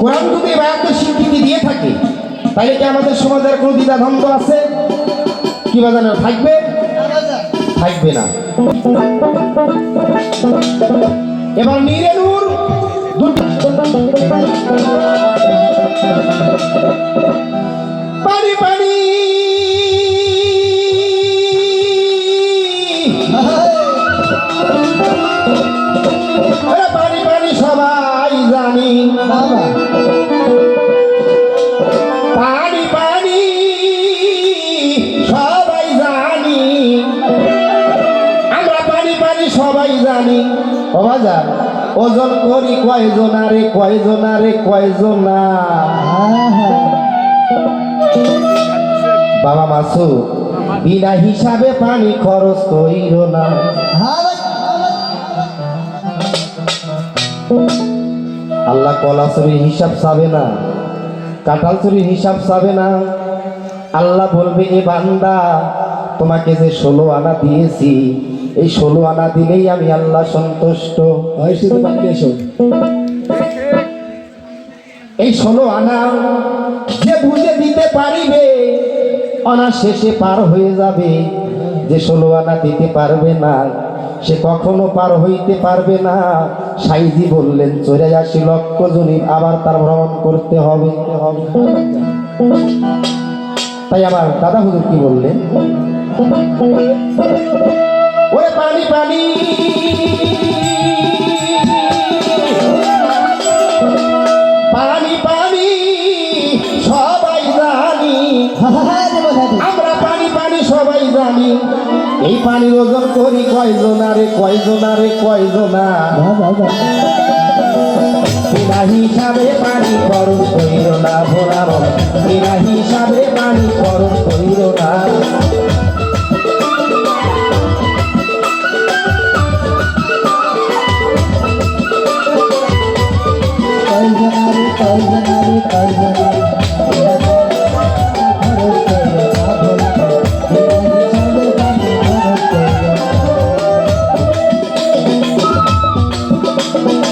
কোরআন যদি এত স্বীকৃতি দিয়ে থাকে, তাহলে কি আমাদের সমাজের কোনো দ্বিধাদ্বন্দ্ব আছে? কি বাজানো থাকবে? থাকবে না। এবার নীরে নূর পানি পানি পানি পানি সবাই জানি, পানি পানি সবাই জানি, আমরা পানি পানি সবাই জানি। ও বাজার ওজন করি কয়জনা রে, কয়জনা রে, কয়জনা। বাবা মাসু বিনা হিসাবে পানি খরচ কইর না। আল্লাহ কলা চুরির হিসাব চাবে না, কাঁঠাল চুরির হিসাব চাবে না। আল্লাহ বলবে, এ বান্দা তোমাকে যে 16 আনা দিয়েছি, এই 16 আনা দিলেই আমি আল্লাহ সন্তুষ্ট। এই 16 আনা যে বুঝে দিতে পারিবে, অনা শেষে পার হয়ে যাবে। যে 16 আনা দিতে পারবে না, সে কখনো পার হইতে পারবে না। সাইজি বললেন 84 লক্ষ জনি আবার তার ভ্রমণ করতে হবে। তাই আমার দাদা হুজুর কি বললেন, ওরে পানি পানি পানি পানি সবাই জানি, আমরা পানি পানি সবাই জানি। এই পানির ওজন করি কয়জনা রে, কয়জনা রে, কয়জনা। বিনা হিসাবে পানি খরচ করিল না, ভোলা বল বিনা হিসাবে পানি খরচ করিল না।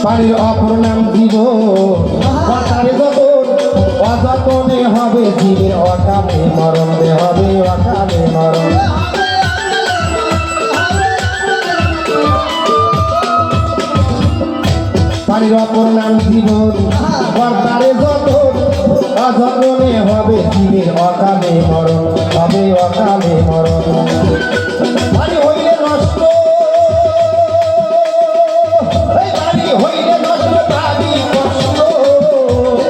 পানির অপর নাম জীবন, অযতনে হবে জীবের অকালে মরণ, হবে অকালে মরণ। পানির অপর নাম জীবন, কর্তারে যতন, অযতনে হবে জীবের অকালে মরণ, হবে অকালে মরণ। পানি হইলে নষ্ট, পানি হইলে নষ্ট পাবি কষ্ট,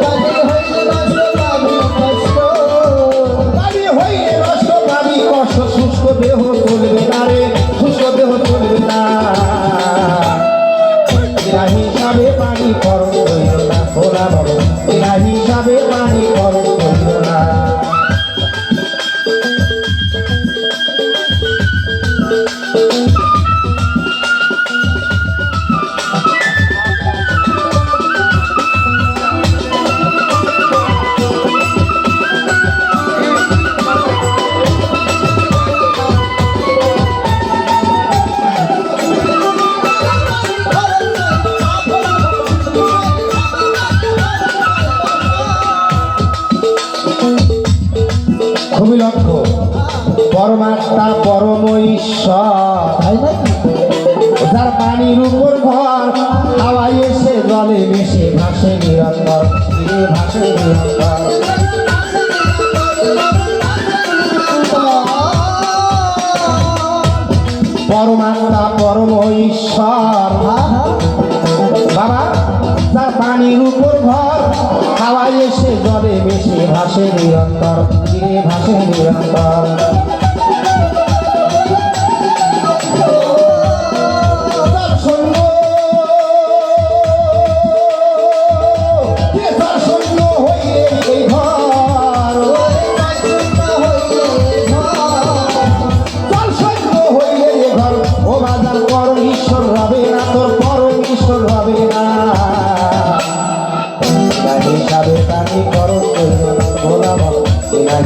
পানি হইলে নষ্ট পাবি কষ্ট, পানি হইলে নষ্ট পাবি কষ্ট। শুষ্ক দেহ চলবে না রে, শুষ্ক দেহ চলবে না। বিনা হিসাবে পানি খরচ করিল না, ভোলা বলো বিনা হিসাবে পানি খরচ করিল না। খুবই লক্ষ্য পরমাত্মা পরম ঈশ্বর, যার পানির উপর ঘর, হাওয়ায় এসে জলে মিশে ভাসে নিরন্তর, ভাসে নিরন্তর। পরমাত্মা পরম ঈশ্বর বাবা, যার পানির উপর ঘর, হাওয়ায় এসে জলে মিশে ভাসে নিরন্তর, ভাসে নিরন্তর।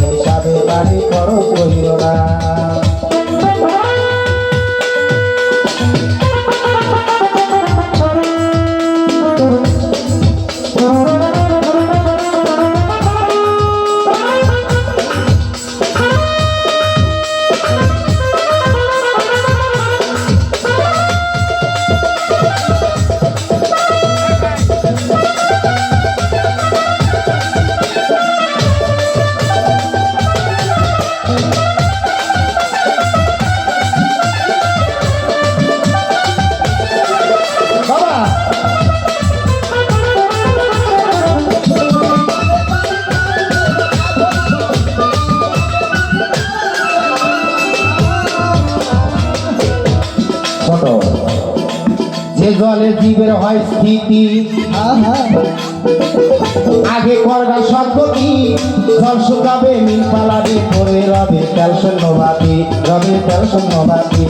হিসাবে পানি খরচ করিল না, শোনো, যে জলে জীবের হয় স্থিতি, আগে করগা সদ্গতি, জল শুকাবে মিল পালাবে পরে রবে তেল শূন্যবাদী, রবে তেল শূন্যবাদী।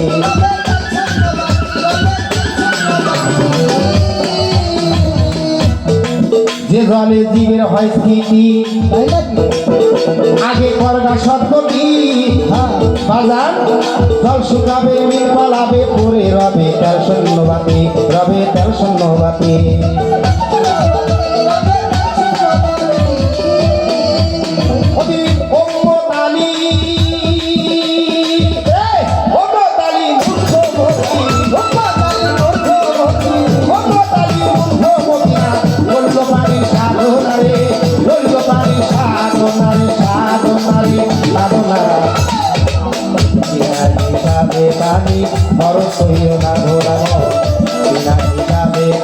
যে জলে জীবের হয় স্থিতি, আগে করগা সদ্গতি, বাজার জল শুকাবে মিল পালাবে পরে রবে তেল শূন্যবাদী, রবে তেল শূন্যবাদী। পানি খরচ হইও না ঘোরানো,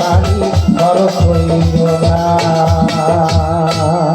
পানি খরচ হইও না।